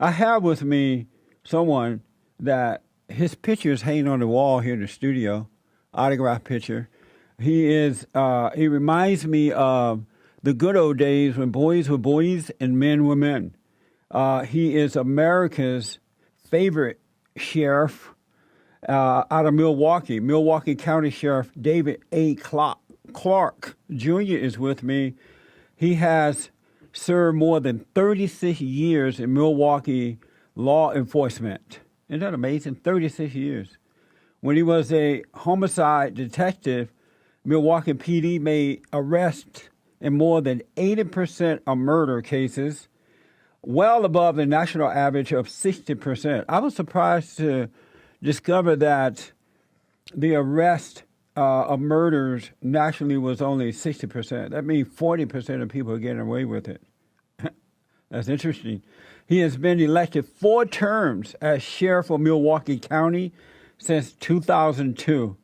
I have with me someone that his picture is hanging on the wall here in the studio, autograph picture. He reminds me of the good old days when boys were boys and men were men. He is America's favorite sheriff out of Milwaukee. Milwaukee County Sheriff David A. Clarke Jr. is with me. He has served more than 36 years in Milwaukee law enforcement. Isn't that amazing? 36 years. When he was a homicide detective, Milwaukee PD made arrests in more than 80% of murder cases, well above the national average of 60%. I was surprised to discover that the arrest of murders nationally was only 60%. That means 40% of people are getting away with it. That's interesting. He has been elected 4 terms as sheriff of Milwaukee County since 2002.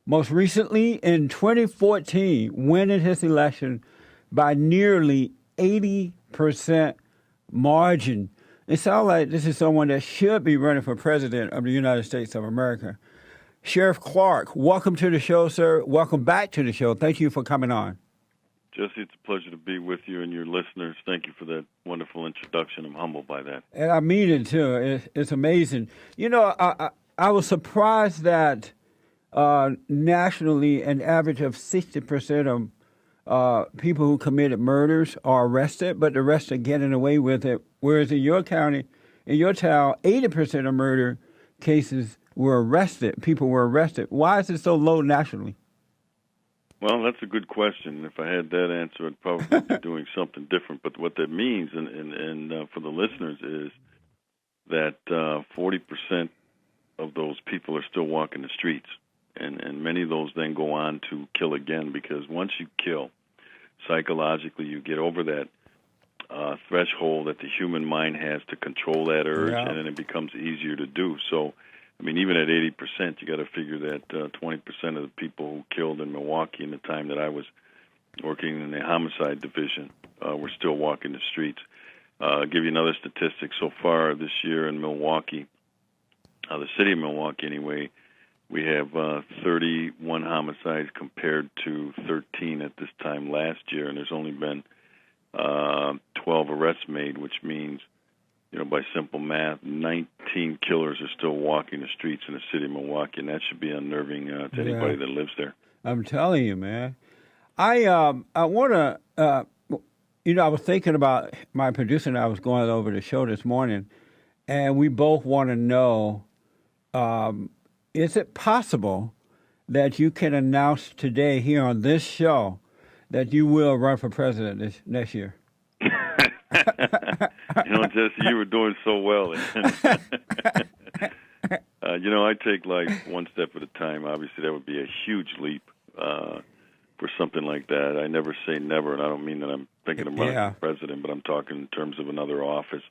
Most recently, in 2014, winning his election by nearly 80% margin. It sounds like this is someone that should be running for president of the United States of America. Sheriff Clarke, welcome to the show, sir. Welcome back to the show. Thank you for coming on. Jesse, it's a pleasure to be with you and your listeners. Thank you for that wonderful introduction. I'm humbled by that. And I mean it, too. It's amazing. You know, I was surprised that nationally an average of 60% of people who committed murders are arrested, but the rest are getting away with it. Whereas in your county, in your town, 80% of murder cases were arrested. People were arrested. Why is it so low nationally? Well, that's a good question. If I had that answer, I'd probably be doing something different. But what that means, and for the listeners, is that 40% of those people are still walking the streets. And many of those then go on to kill again, because once you kill, psychologically you get over that threshold that the human mind has to control that urge, and then it becomes easier to do. So, I mean, even at 80%, you got to figure that 20% of the people who killed in Milwaukee in the time that I was working in the homicide division were still walking the streets. I'll give you another statistic. So far this year in Milwaukee, the city of Milwaukee anyway, we have 31 homicides compared to 13 at this time last year, and there's only been 12 arrests made, which means, you know, by simple math, 19 killers are still walking the streets in the city of Milwaukee, and that should be unnerving to anybody that lives there. I'm telling you, man. I want to, I was thinking about my producer and I was going over the show this morning, and we both want to know, is it possible that you can announce today here on this show that you will run for president next year? You know, Jesse, you were doing so well. I take life one step at a time. Obviously, that would be a huge leap for something like that. I never say never, and I don't mean that I'm thinking of running for president, but I'm talking in terms of another office.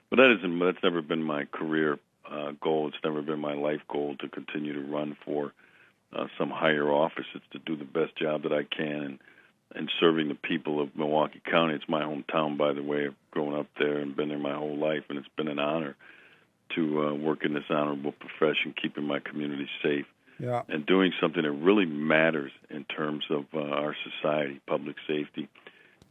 But that's never been my career goal. It's never been my life goal to continue to run for some higher office. It's to do the best job that I can and serving the people of Milwaukee County. It's my hometown, by the way. I've grown up there and been there my whole life, and it's been an honor to work in this honorable profession, keeping my community safe and doing something that really matters in terms of our society, public safety.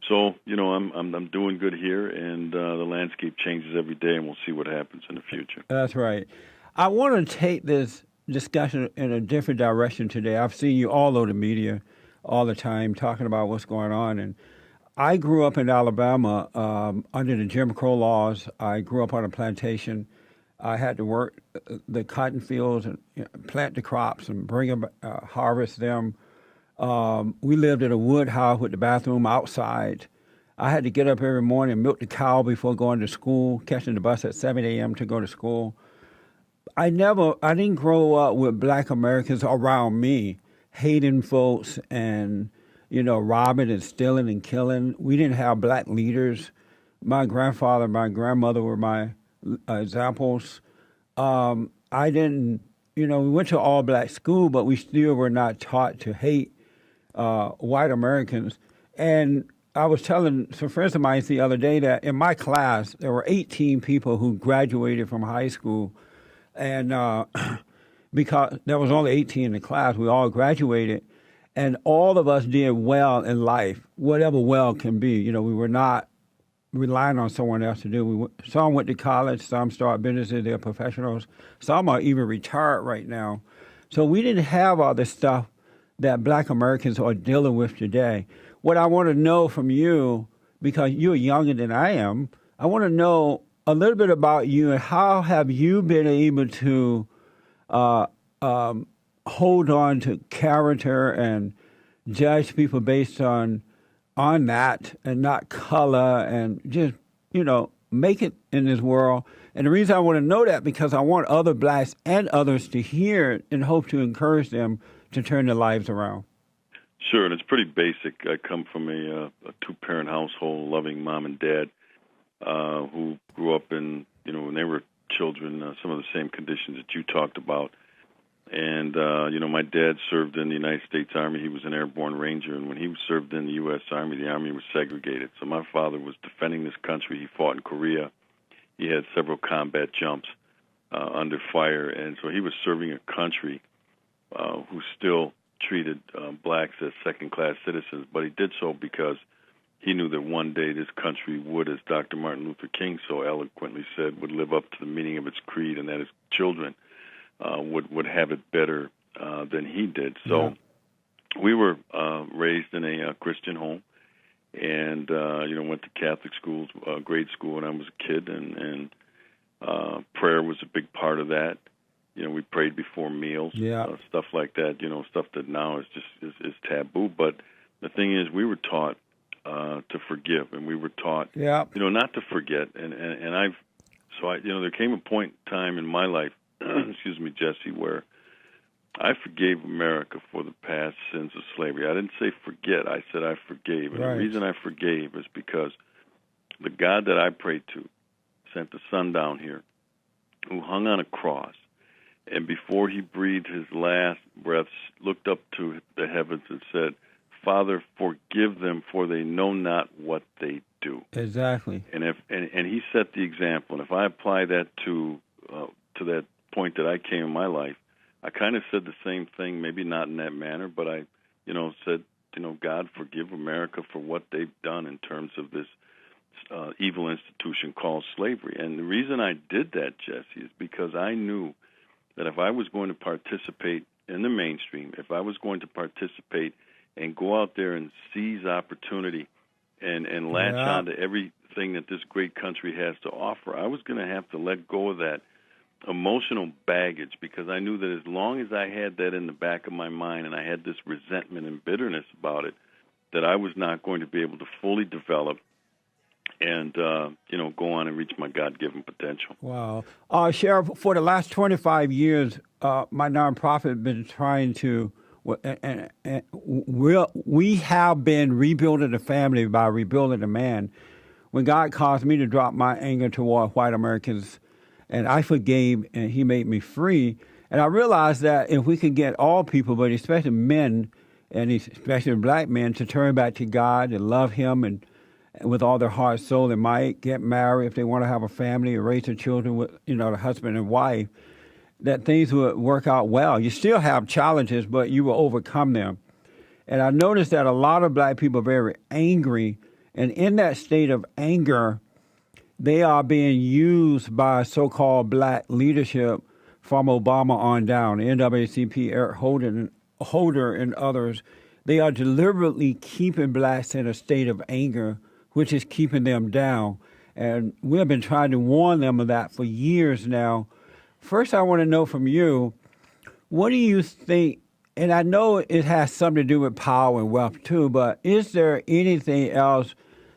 So, I'm doing good here, and the landscape changes every day, and we'll see what happens in the future. That's right. I want to take this discussion in a different direction today. I've seen you all over the media all the time talking about what's going on. And I grew up in Alabama under the Jim Crow laws. I grew up on a plantation. I had to work the cotton fields and plant the crops and bring them, harvest them. We lived in a wood house with the bathroom outside. I had to get up every morning and milk the cow before going to school, catching the bus at 7 a.m. to go to school. I didn't grow up with black Americans around me hating folks and, robbing and stealing and killing. We didn't have black leaders. My grandfather and my grandmother were my examples. I didn't, we went to all black school, but we still were not taught to hate white Americans. And I was telling some friends of mine the other day that in my class there were 18 people who graduated from high school, and because there was only 18 in the class, we all graduated, and all of us did well in life, whatever well can be. You know, we were not relying on someone else to do. Some went to college, some started businesses, they're professionals, some are even retired right now. So we didn't have all this stuff that Black Americans are dealing with today. What I want to know from you, because you're younger than I am, I want to know a little bit about you and how have you been able to hold on to character and judge people based on that and not color and just, make it in this world. And the reason I want to know that because I want other blacks and others to hear it and hope to encourage them to turn their lives around. Sure, and it's pretty basic. I come from a two-parent household, loving mom and dad, who grew up in, when they were children, some of the same conditions that you talked about. And, my dad served in the United States Army. He was an airborne ranger, and when he served in the U.S. Army, the Army was segregated. So my father was defending this country. He fought in Korea. He had several combat jumps under fire, and so he was serving a country who still treated blacks as second-class citizens, but he did so because he knew that one day this country would, as Dr. Martin Luther King so eloquently said, would live up to the meaning of its creed, and that his children would have it better than he did. So we were raised in a Christian home, and went to Catholic schools, grade school when I was a kid, and prayer was a big part of that. We prayed before meals, stuff like that. Stuff that now is just is taboo. But the thing is, we were taught to forgive, and we were taught, not to forget. And there came a point in time in my life, excuse me, Jesse, where I forgave America for the past sins of slavery. I didn't say forget. I said I forgave. And the reason I forgave is because the God that I prayed to sent the Son down here who hung on a cross, and before he breathed his last breaths, looked up to the heavens and said, Father, forgive them, for they know not what they do. Exactly. And he set the example. And if I apply that to that point that I came in my life, I kind of said the same thing, maybe not in that manner, but I, said, God, forgive America for what they've done in terms of this evil institution called slavery. And the reason I did that, Jesse, is because I knew that if I was going to participate in the mainstream, if I was going to participate and go out there and seize opportunity and latch on to everything that this great country has to offer, I was going to have to let go of that emotional baggage, because I knew that as long as I had that in the back of my mind and I had this resentment and bitterness about it, that I was not going to be able to fully develop and, go on and reach my God-given potential. Wow. Sheriff, for the last 25 years, my nonprofit has been trying to, and we have been rebuilding the family by rebuilding the man. When God caused me to drop my anger toward white Americans, and I forgave, and he made me free, and I realized that if we could get all people, but especially men, and especially black men, to turn back to God and love him and with all their heart, soul, and might, get married if they want to have a family or raise their children with, the husband and wife, that things would work out well. You still have challenges, but you will overcome them. And I noticed that a lot of black people are very angry, and in that state of anger, they are being used by so-called black leadership from Obama on down, NAACP, Eric Holder, and others. They are deliberately keeping blacks in a state of anger, which is keeping them down. And we have been trying to warn them of that for years now. First, I want to know from you, what do you think, and I know it has something to do with power and wealth too, but is there anything else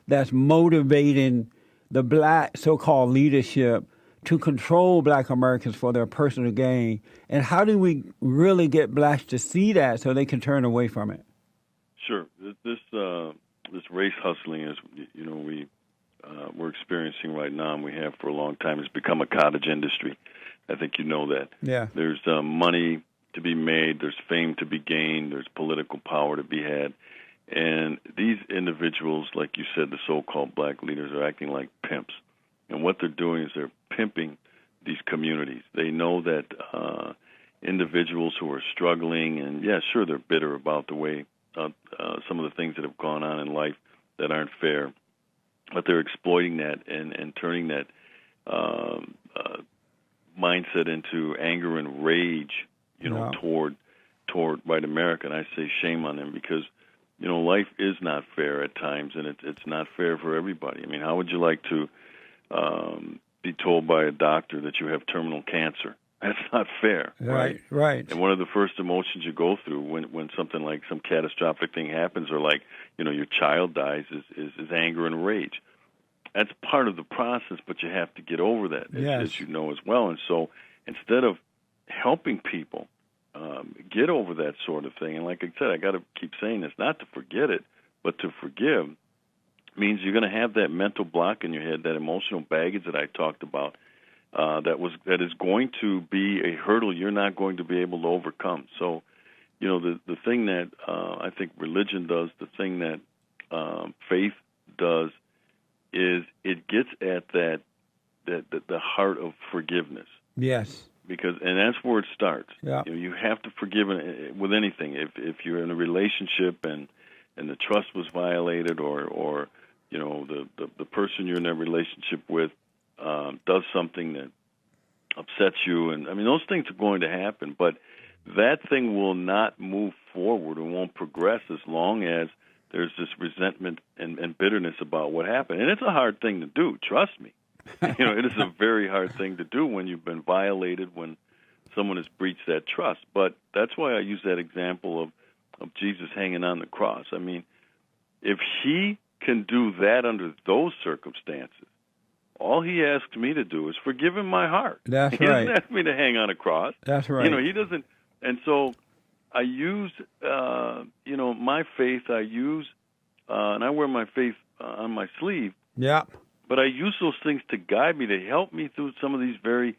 that's motivating the black so-called leadership to control black Americans for their personal gain? And how do we really get blacks to see that so they can turn away from it? Sure. This race hustling is, we're experiencing right now, and we have for a long time. It's become a cottage industry. I think you know that. Yeah. There's money to be made. There's fame to be gained. There's political power to be had. And these individuals, like you said, the so-called black leaders, are acting like pimps. And what they're doing is they're pimping these communities. They know that individuals who are struggling, and yeah, sure, they're bitter about the way some of the things that have gone on in life that aren't fair, but they're exploiting that and turning that mindset into anger and rage, toward white America. And I say shame on them, because life is not fair at times, and it's not fair for everybody. I mean, how would you like to be told by a doctor that you have terminal cancer? That's not fair, right? Right. And one of the first emotions you go through when something like some catastrophic thing happens, or like your child dies, is anger and rage. That's part of the process, but you have to get over that, as you know as well. And so instead of helping people get over that sort of thing, and like I said, I got to keep saying this, not to forget it, but to forgive, means you're going to have that mental block in your head, that emotional baggage that I talked about, that is going to be a hurdle you're not going to be able to overcome. So, the thing that I think religion does, the thing that faith does, is it gets at the heart of forgiveness. Yes. And that's where it starts. Yeah. You have to forgive with anything. If you're in a relationship and the trust was violated, or the person you're in that relationship with does something that upsets you, and I mean, those things are going to happen, but that thing will not move forward and won't progress as long as there's this resentment and bitterness about what happened. And it's a hard thing to do, trust me. It is a very hard thing to do when you've been violated, when someone has breached that trust. But that's why I use that example of Jesus hanging on the cross. I mean, if he can do that under those circumstances, all he asks me to do is forgive him my heart. That's he right. He doesn't ask me to hang on a cross. That's right. He doesn't. And so I use, my faith. I use, and I wear my faith on my sleeve. Yeah. But I use those things to guide me, to help me through some of these very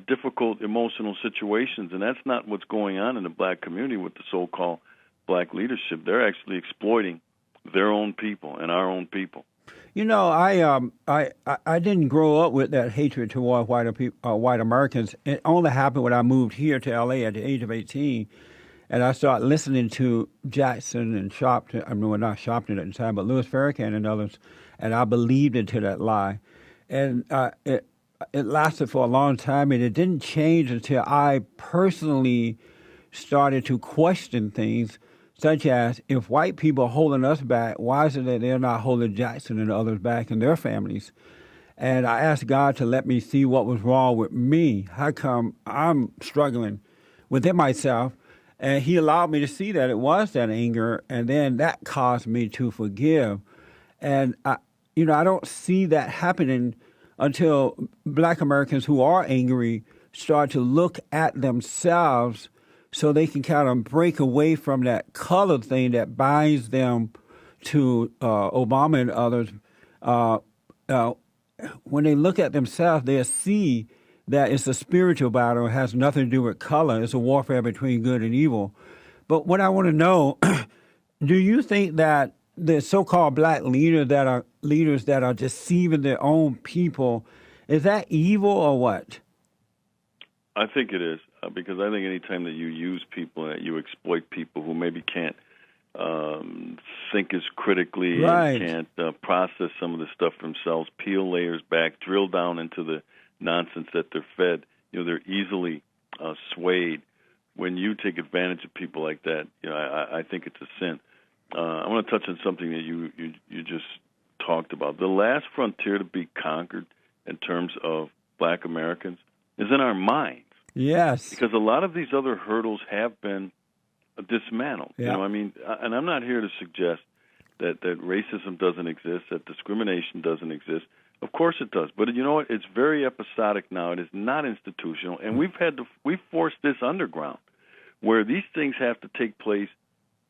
difficult emotional situations. And that's not what's going on in the black community with the so-called black leadership. They're actually exploiting their own people and our own people. I didn't grow up with that hatred toward white Americans. It only happened when I moved here to L.A. at the age of 18, and I started listening to Jackson and Sharpton. I mean, not Sharpton at the time, but Louis Farrakhan and others, and I believed into that lie. And it lasted for a long time, and it didn't change until I personally started to question things, such as, if white people are holding us back, why is it that they're not holding Jackson and others back and their families? And I asked God to let me see what was wrong with me. How come I'm struggling within myself? And he allowed me to see that it was that anger, and then that caused me to forgive. And, I don't see that happening until black Americans who are angry start to look at themselves, so they can kind of break away from that color thing that binds them to Obama and others. When they look at themselves, they'll see that it's a spiritual battle. It has nothing to do with color. It's a warfare between good and evil. But what I want to know, do you think that the so-called black leaders that are deceiving their own people, is that evil or what? I think it is, because I think anytime that you use people, that you exploit people who maybe can't think as critically, right, and can't process some of the stuff themselves, peel layers back, drill down into the nonsense that they're fed, they're easily swayed. When you take advantage of people like that, I think it's a sin. I want to touch on something that you just talked about. The last frontier to be conquered in terms of black Americans is in our minds. Yes. Because a lot of these other hurdles have been dismantled. Yeah. And I'm not here to suggest that racism doesn't exist, that discrimination doesn't exist. Of course it does. But you know what? It's very episodic now. It is not institutional. And we've forced this underground, where these things have to take place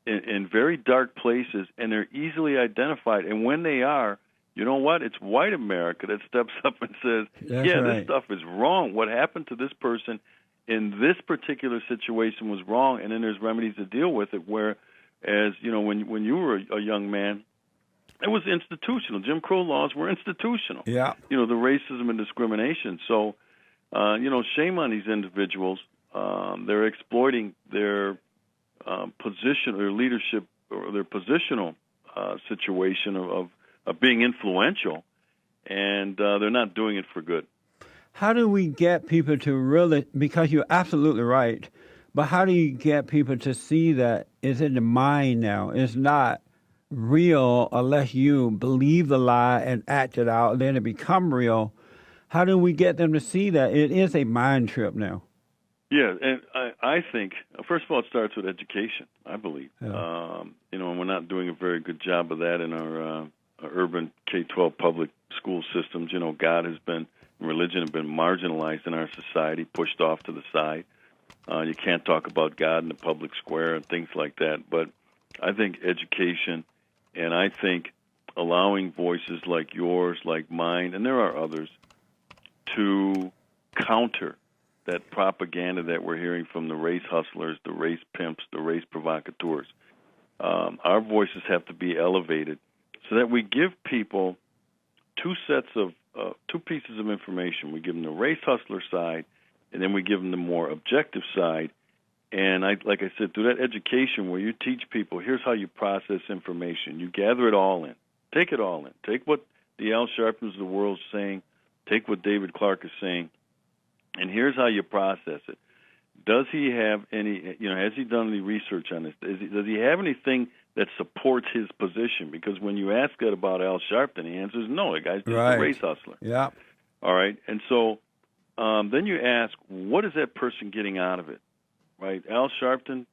in very dark places, and they're easily identified. And when they are, you know what? It's white America that steps up and says, this stuff is wrong. What happened to this person in this particular situation was wrong, and then there's remedies to deal with it, where as when you were a young man, it was institutional. Jim Crow laws were institutional. Yeah. The racism and discrimination. So, shame on these individuals. They're exploiting their position, their leadership, or their positional situation of being influential, and they're not doing it for good. How do we get people to really, because you're absolutely right, but how do you get people to see that it's in the mind now? It's not real unless you believe the lie and act it out, then it become real. How do we get them to see that it is a mind trip now? Yeah, and I think, first of all, it starts with education, I believe. Yeah. And we're not doing a very good job of that in our urban K-12 public school systems. God has been, religion has been marginalized in our society, pushed off to the side. You can't talk about God in the public square and things like that. But I think education, and I think allowing voices like yours, like mine, and there are others, to counter that propaganda that we're hearing from the race hustlers, the race pimps, the race provocateurs. Our voices have to be elevated so that we give people two pieces of information. We give them the race hustler side, and then we give them the more objective side. And like I said, through that education where you teach people, here's how you process information. You gather it all in. Take it all in. Take what the Al Sharptons of the world is saying. Take what David Clarke is saying. And here's how you process it. Does he have any, has he done any research on this? Does he have anything that supports his position? Because when you ask that about Al Sharpton, the answer is no. The guy's just a race hustler. Yeah. All right. And so then you ask, what is that person getting out of it? Right? Al Sharpton,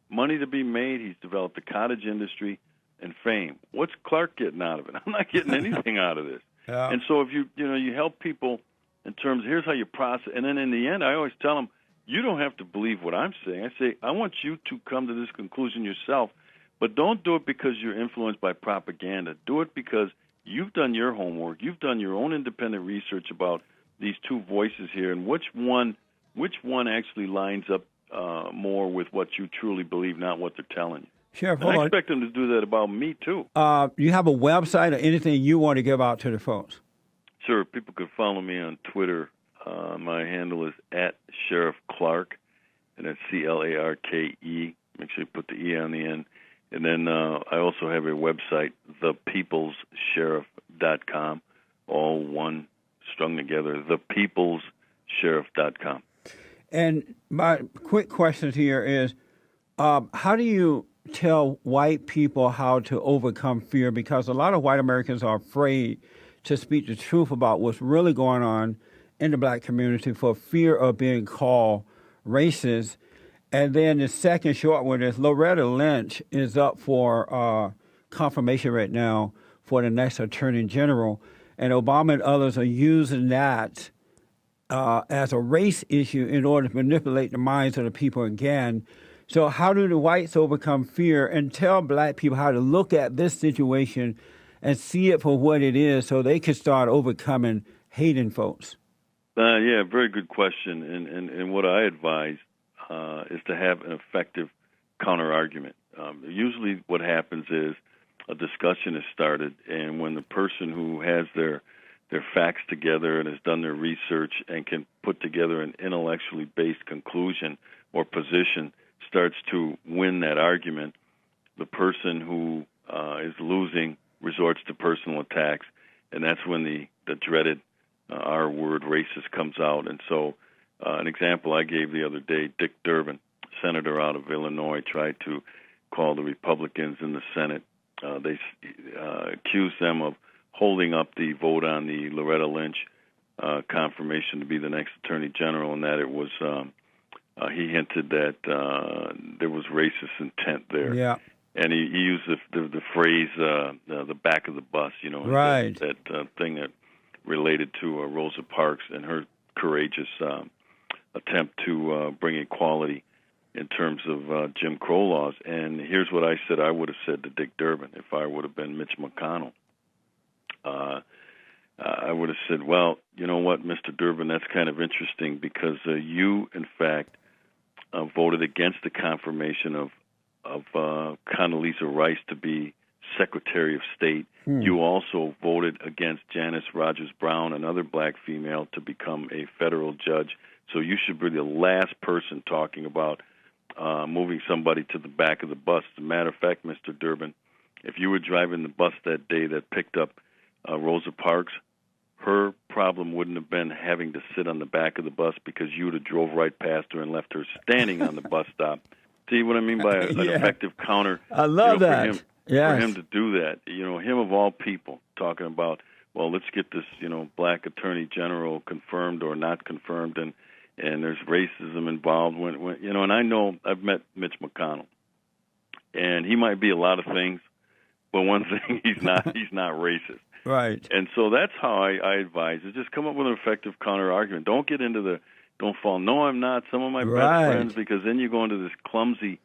money to be made. He's developed a cottage industry and fame. What's Clarke getting out of it? I'm not getting anything out of this. Yeah. And so if you help people in terms of here's how you process, and then in the end, I always tell them, you don't have to believe what I'm saying. I say, I want you to come to this conclusion yourself, but don't do it because you're influenced by propaganda. Do it because you've done your homework. You've done your own independent research about these two voices here, and which one actually lines up more with what you truly believe, not what they're telling you. Sheriff, and I expect them to do that about me, too. You have a website or anything you want to give out to the folks? Sure. People could follow me on Twitter. My handle is @SheriffClarke, and that's CLARKE. Make sure you put the E on the end. And then I also have a website, thepeoplessheriff.com, all one strung together, thepeoplessheriff.com. And my quick question here is, how do you tell white people how to overcome fear? Because a lot of white Americans are afraid to speak the truth about what's really going on in the black community for fear of being called racist. And then the second short one is Loretta Lynch is up for confirmation right now for the next Attorney General. And Obama and others are using that as a race issue in order to manipulate the minds of the people again. So how do the whites overcome fear and tell black people how to look at this situation and see it for what it is so they can start overcoming hating folks? Yeah, very good question. And what I advise is to have an effective counter-argument. Usually what happens is a discussion is started, and when the person who has their facts together and has done their research and can put together an intellectually based conclusion or position starts to win that argument, the person who is losing resorts to personal attacks, and that's when the dreaded R word, racist, comes out. And so an example I gave the other day, Dick Durbin, senator out of Illinois, tried to call the Republicans in the Senate. They accused them of holding up the vote on the Loretta Lynch confirmation to be the next Attorney General, and that it was he hinted that there was racist intent there. Yeah. And he used the phrase the back of the bus, right. that thing that related to Rosa Parks and her courageous attempt to bring equality in terms of Jim Crow laws. And here's what I said I would have said to Dick Durbin if I would have been Mitch McConnell. I would have said, well, you know what, Mr. Durbin, that's kind of interesting because you, in fact, voted against the confirmation of Condoleezza Rice to be Secretary of State. You also voted against Janice Rogers Brown, another black female, to become a federal judge. So you should be the last person talking about moving somebody to the back of the bus. As a matter of fact, Mr. Durbin, if you were driving the bus that day that picked up Rosa Parks, her problem wouldn't have been having to sit on the back of the bus, because you would have drove right past her and left her standing on the bus stop. See what I mean by an effective counter? I love that. For him to do that, him of all people, talking about, well, let's get this, black attorney general confirmed or not confirmed, and there's racism involved. When and I know I've met Mitch McConnell, and he might be a lot of things, but one thing he's not racist. Right. And so that's how I advise is just come up with an effective counter argument. Don't get into don't fall. No, I'm not. Some of my best friends, because then you go into this clumsy.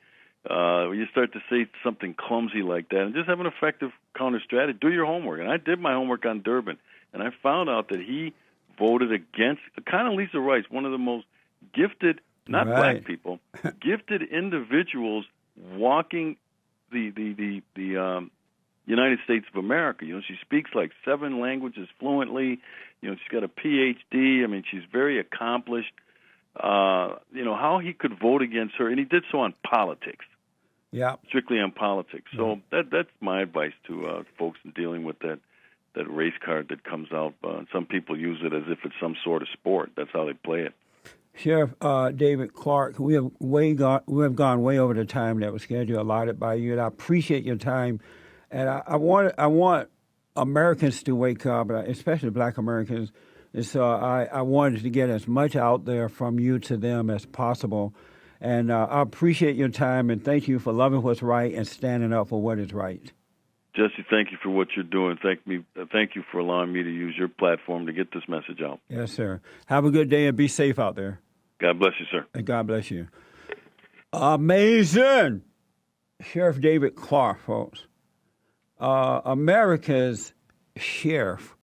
You start to say something clumsy like that, and just have an effective counter strategy. Do your homework. And I did my homework on Durbin, and I found out that he voted against Condoleezza Rice, one of the most gifted, not black people, gifted individuals walking the United States of America. She speaks like 7 languages fluently. She's got a PhD. I mean, she's very accomplished. How he could vote against her, and he did so on politics. Yeah, strictly on politics. So that's my advice to folks in dealing with that race card that comes out. Some people use it as if it's some sort of sport. That's how they play it. Sheriff David Clarke, we have gone way over the time that was scheduled allotted by you, and I appreciate your time. And I want Americans to wake up, especially Black Americans. And so I wanted to get as much out there from you to them as possible. And I appreciate your time, and thank you for loving what's right and standing up for what is right. Jesse, thank you for what you're doing. Thank you for allowing me to use your platform to get this message out. Yes, sir. Have a good day and be safe out there. God bless you, sir. And God bless you. Amazing. Sheriff David Clarke, folks. America's sheriff.